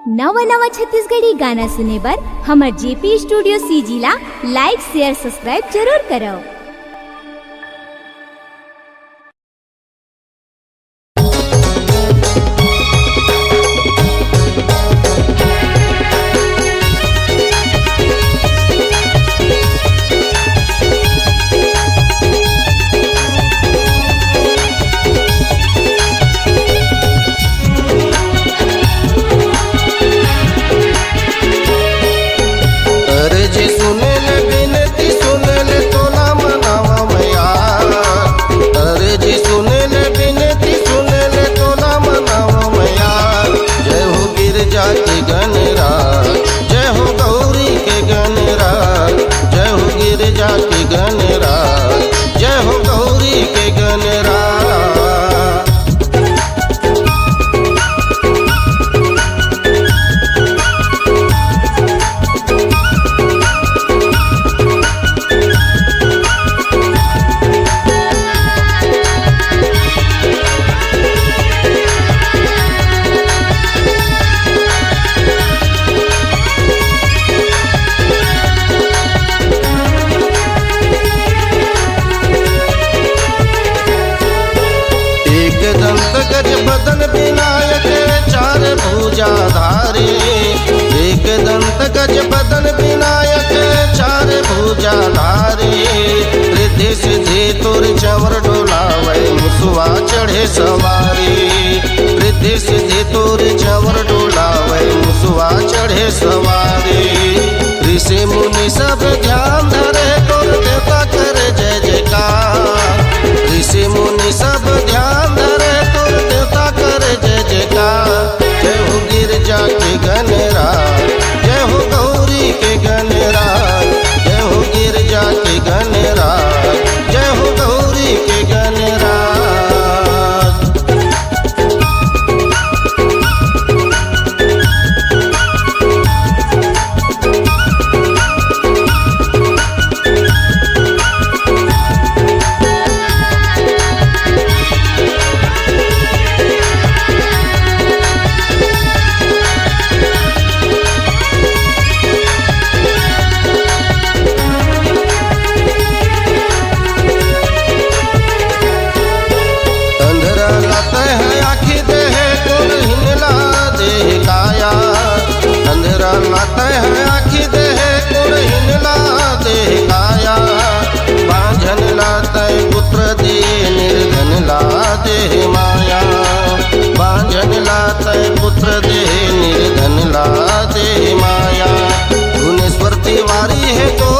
नवा नवा छत्तीसगढ़ी गाना सुने बर हमर जेपी स्टूडियो सीजी ला लाइक शेयर सब्सक्राइब जरूर करो। बदन विनायक चार भुजाधारी, एक दंत गज बदन विनायक चार भुजाधारी। रिद्धि सिद्धि तोर चंवर डोलावे मुसवा चढ़े सवारी, रिद्धि सिद्धि तोर चंवर डोलावे मुसवा चढ़े सवारी। ऋषि मुनि सब ध्यान धरे तोर देवता करे जय जयकार, ऋषि मुनि सब ध्यान धरे तोर देवता करे जय जयकार। जय हो गिरजा के गणराज, जय हो गौरी के गणराज, जय हो गिरजा के गणराज, जय हो गौरी के गणराज। लाते हैं आखी देह कुड़ हिनला देह काया, बांझन लाते पुत्र दे निर्धन ला देह माया, बांझन लाते पुत्र दे निर्धन ला देह माया। भुवनेश्वर तिवारी है तो